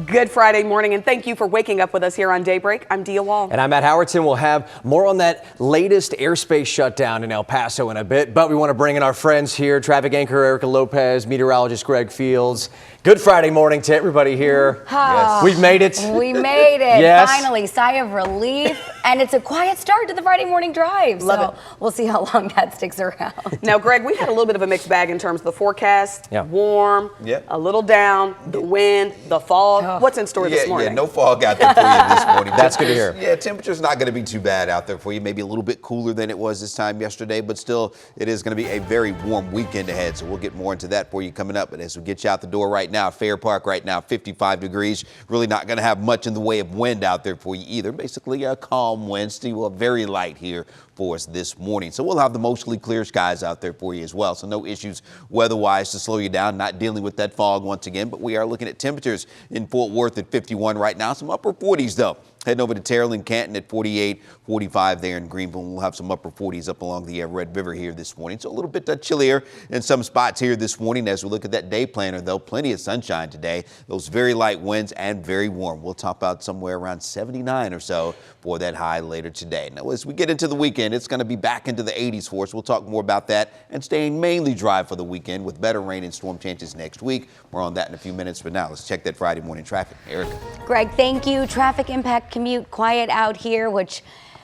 Good Friday morning, and thank you for waking up with us here on Daybreak. I'm Dia Wall. And I'm Matt Howerton. We'll have more on that latest airspace shutdown in El Paso in a bit, but we want to bring in our friends here, traffic anchor Erica Lopez, meteorologist Greg Fields. Good Friday morning to everybody here. Yes. We've made it. We made it. Yes. Finally, sigh of relief. And it's a quiet start to the Friday morning drive. Love it. We'll see how long that sticks around. Now, Greg, we had a little bit of a mixed bag in terms of the forecast. Yeah. Warm, Yep. a little down, the wind, the fog. Oh. What's in store this morning? Yeah, no fog out there for you this morning. That's good to hear. Yeah, temperature's not going to be too bad out there for you. Maybe a little bit cooler than it was this time yesterday, but still, it is going to be a very warm weekend ahead. So we'll get more into that for you coming up. But as we get you out the door right now, Fair Park right now, 55 degrees. Really not going to have much in the way of wind out there for you either. Basically a calm wind, still very light here for us this morning. So we'll have the mostly clear skies out there for you as well. So no issues weather-wise to slow you down, not dealing with that fog once again. But we are looking at temperatures in Fort Worth at 51 right now. Some upper 40s though. Heading over to Terrell and Canton at 48, 45 there in Greenville. We'll have some upper 40s up along the Red River here this morning. So a little bit chillier in some spots here this morning as we look at that day planner, though. Plenty of sunshine today. Those very light winds and very warm. We'll top out somewhere around 79 or so for that high later today. Now, as we get into the weekend, it's going to be back into the 80s for us. We'll talk more about that and staying mainly dry for the weekend with better rain and storm chances next week. More on that in a few minutes. But now let's check that Friday morning traffic. Erica. Greg, thank you. Traffic impact commute quiet out here, which,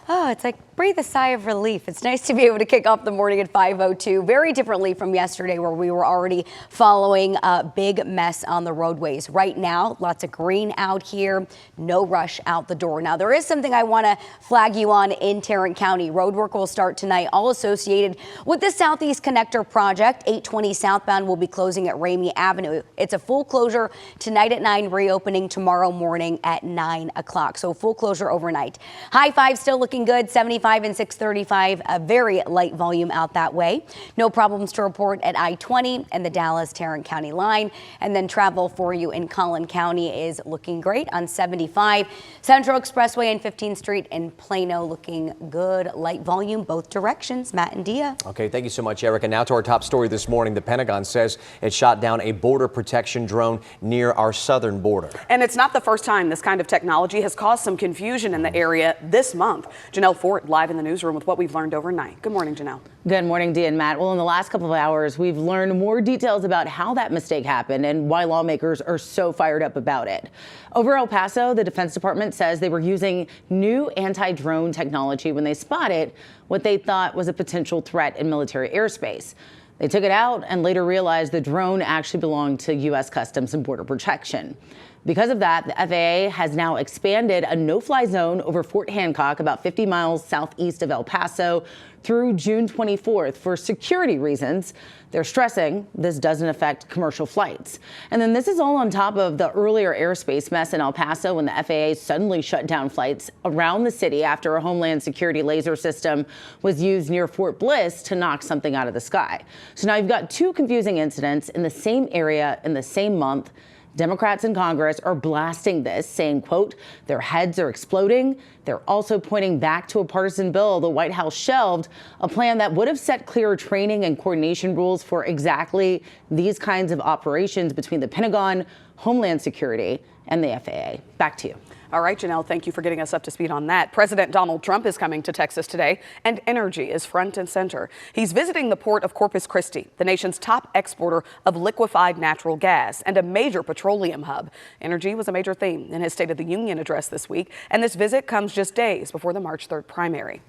it's like breathe a sigh of relief. It's nice to be able to kick off the morning at 5:02, very differently from yesterday where we were already following a big mess on the roadways. Right now, lots of green out here, no rush out the door. Now, there is something I want to flag you on in Tarrant County. Road work will start tonight, all associated with the Southeast Connector project. 820 southbound will be closing at Ramey Avenue. It's a full closure tonight at 9, reopening tomorrow morning at 9 o'clock. So full closure overnight. High 5 still looking good, 75 and 635, a very light volume out that way. No problems to report at I-20 and the Dallas-Tarrant County line. And then travel for you in Collin County is looking great on 75. Central Expressway and 15th Street in Plano looking good. Light volume both directions. Matt and Dia. Okay, thank you so much, Erica. Now to our top story this morning. The Pentagon says it shot down a border protection drone near our southern border. And it's not the first time this kind of technology has caused some confusion in the area this month. Janelle Fort live in the newsroom with what we've learned overnight. Good morning, Janelle. Good morning, Dee and Matt. Well, in the last couple of hours, we've learned more details about how that mistake happened and why lawmakers are so fired up about it. Over El Paso, the Defense Department says they were using new anti-drone technology when they spotted what they thought was a potential threat in military airspace. They took it out and later realized the drone actually belonged to U.S. Customs and Border Protection. Because of that, the FAA has now expanded a no-fly zone over Fort Hancock, about 50 miles southeast of El Paso, through June 24th for security reasons. They're stressing this doesn't affect commercial flights. And then this is all on top of the earlier airspace mess in El Paso when the FAA suddenly shut down flights around the city after a Homeland Security laser system was used near Fort Bliss to knock something out of the sky. So now you've got two confusing incidents in the same area in the same month. Democrats in Congress are blasting this, saying, quote, their heads are exploding. They're also pointing back to a partisan bill the White House shelved, a plan that would have set clearer training and coordination rules for exactly these kinds of operations between the Pentagon, Homeland Security, and the FAA. Back to you. All right, Janelle, thank you for getting us up to speed on that. President Donald Trump is coming to Texas today, and energy is front and center. He's visiting the port of Corpus Christi, the nation's top exporter of liquefied natural gas and a major petroleum hub. Energy was a major theme in his State of the Union address this week, and this visit comes just days before the March 3rd primary.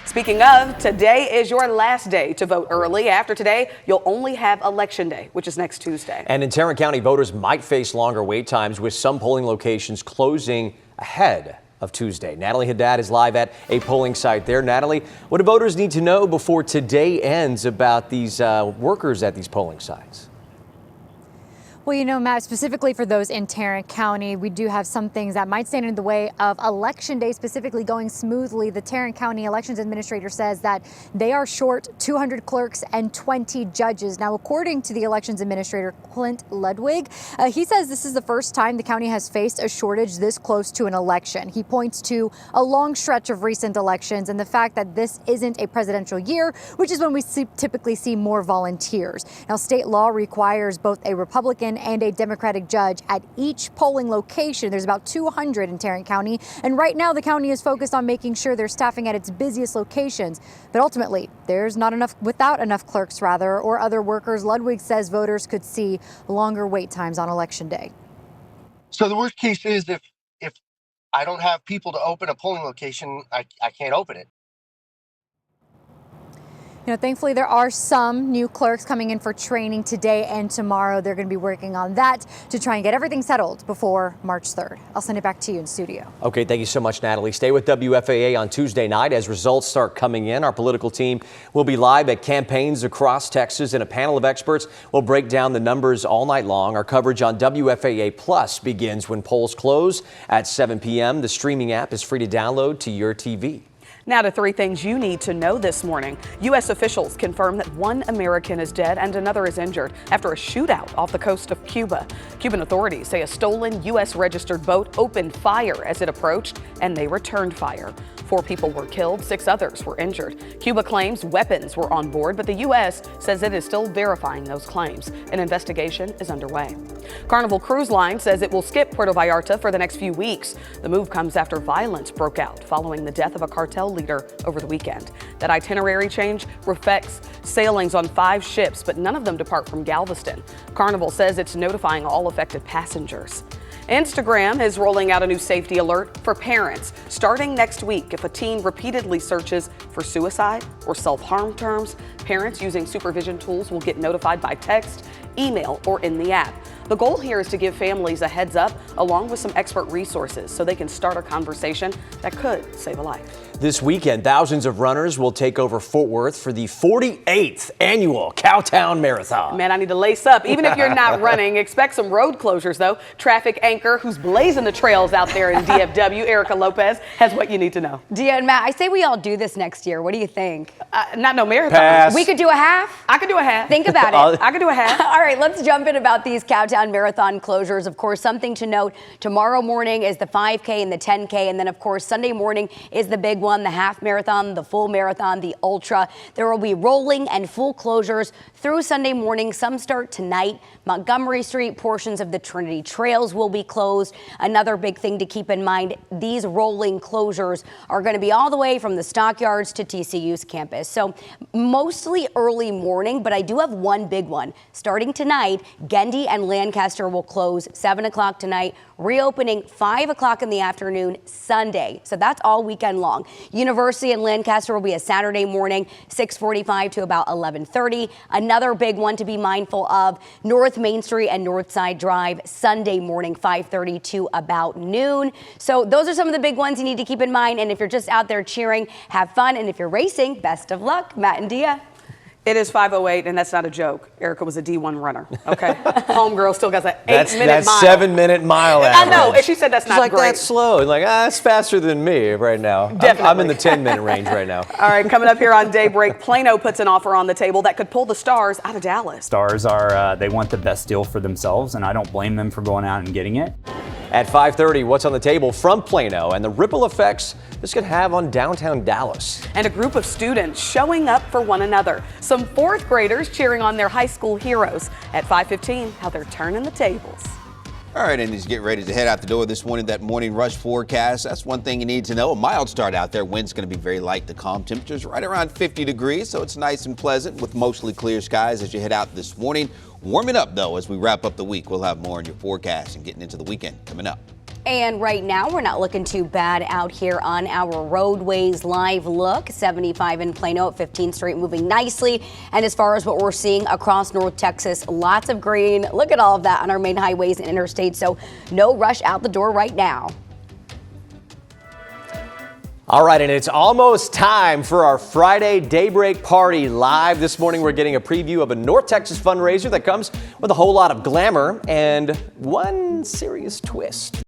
Speaking of, today is your last day to vote early. After today, you'll only have Election Day, which is next Tuesday. And in Tarrant County, voters might face longer wait times with some polling locations closing ahead of Tuesday. Natalie Haddad is live at a polling site there. Natalie, what do voters need to know before today ends about these workers at these polling sites? Well, you know, Matt, specifically for those in Tarrant County, we do have some things that might stand in the way of Election Day specifically going smoothly. The Tarrant County Elections Administrator says that they are short 200 clerks and 20 judges. Now, according to the Elections Administrator, Clint Ludwig, he says this is the first time the county has faced a shortage this close to an election. He points to a long stretch of recent elections and the fact that this isn't a presidential year, which is when we typically see more volunteers. Now, state law requires both a Republican and a Democratic judge at each polling location. There's about 200 in Tarrant County. And right now, the county is focused on making sure they're staffing at its busiest locations. But ultimately, without enough clerks, or other workers. Ludwig says voters could see longer wait times on Election Day. So the worst case is if I don't have people to open a polling location, I can't open it. Thankfully, there are some new clerks coming in for training today and tomorrow. They're going to be working on that to try and get everything settled before March 3rd. I'll send it back to you in studio. Okay, thank you so much, Natalie. Stay with WFAA on Tuesday night as results start coming in. Our political team will be live at campaigns across Texas, and a panel of experts will break down the numbers all night long. Our coverage on WFAA Plus begins when polls close at 7 p.m. The streaming app is free to download to your TV. Now to three things you need to know this morning. U.S. officials confirm that one American is dead and another is injured after a shootout off the coast of Cuba. Cuban authorities say a stolen U.S. registered boat opened fire as it approached, and they returned fire. 4 people were killed, 6 others were injured. Cuba claims weapons were on board, but the U.S. says it is still verifying those claims. An investigation is underway. Carnival Cruise Line says it will skip Puerto Vallarta for the next few weeks. The move comes after violence broke out following the death of a cartel leader over the weekend. That itinerary change reflects sailings on 5 ships, but none of them depart from Galveston. Carnival says it's notifying all affected passengers. Instagram is rolling out a new safety alert for parents. Starting next week, if a teen repeatedly searches for suicide or self-harm terms, parents using supervision tools will get notified by text, email, or in the app. The goal here is to give families a heads up along with some expert resources so they can start a conversation that could save a life. This weekend, thousands of runners will take over Fort Worth for the 48th annual Cowtown Marathon. Man, I need to lace up. Even if you're not running, expect some road closures, though. Traffic anchor who's blazing the trails out there in DFW, Erica Lopez, has what you need to know. Dia and Matt, I say we all do this next year. What do you think? Not no marathon. Pass. We could do a half? I could do a half. Think about it. I could do a half. All right, let's jump in about these Cowtown Marathon closures. Of course, something to note, tomorrow morning is the 5K and the 10K, and then, of course, Sunday morning is the big one, the half marathon, the full marathon, the ultra. There will be rolling and full closures through Sunday morning. Some start tonight. Montgomery Street, portions of the Trinity Trails will be closed. Another big thing to keep in mind, these rolling closures are going to be all the way from the Stockyards to TCU's campus. So mostly early morning, but I do have one big one. Starting tonight, Gendy and Lancaster will close 7 o'clock tonight, reopening 5 o'clock in the afternoon Sunday. So that's all weekend long. University and Lancaster will be a Saturday morning, 6:45 to about 11:30. Another big one to be mindful of, North Main Street and Northside Drive, Sunday morning, 5:30 to about noon. So those are some of the big ones you need to keep in mind. And if you're just out there cheering, have fun. And if you're racing, best of luck. Matt and Dia. It is 5:08, and that's not a joke. Erica was a D1 runner, okay? Homegirl still got that 8-minute That's mile. 7-minute mile average. I know, and she said that's She's not like, great. that's slow. And like, that's faster than me right now. Definitely. I'm in the 10-minute range right now. All right, coming up here on Daybreak, Plano puts an offer on the table that could pull the Stars out of Dallas. Stars are, they want the best deal for themselves, and I don't blame them for going out and getting it. At 5:30, what's on the table from Plano and the ripple effects this could have on downtown Dallas. And a group of students showing up for one another. Some 4th graders cheering on their high school heroes. At 5:15, how they're turning the tables. All right, and as you get ready to head out the door this morning, that morning rush forecast, that's one thing you need to know. A mild start out there. Wind's going to be very light to calm. Temperatures right around 50 degrees, so it's nice and pleasant with mostly clear skies as you head out this morning. Warming up, though, as we wrap up the week. We'll have more on your forecast and getting into the weekend coming up. And right now, we're not looking too bad out here on our roadways. Live look, 75 in Plano at 15th Street, moving nicely. And as far as what we're seeing across North Texas, lots of green. Look at all of that on our main highways and interstates. So no rush out the door right now. All right, and it's almost time for our Friday Daybreak Party live. This morning, we're getting a preview of a North Texas fundraiser that comes with a whole lot of glamour and one serious twist.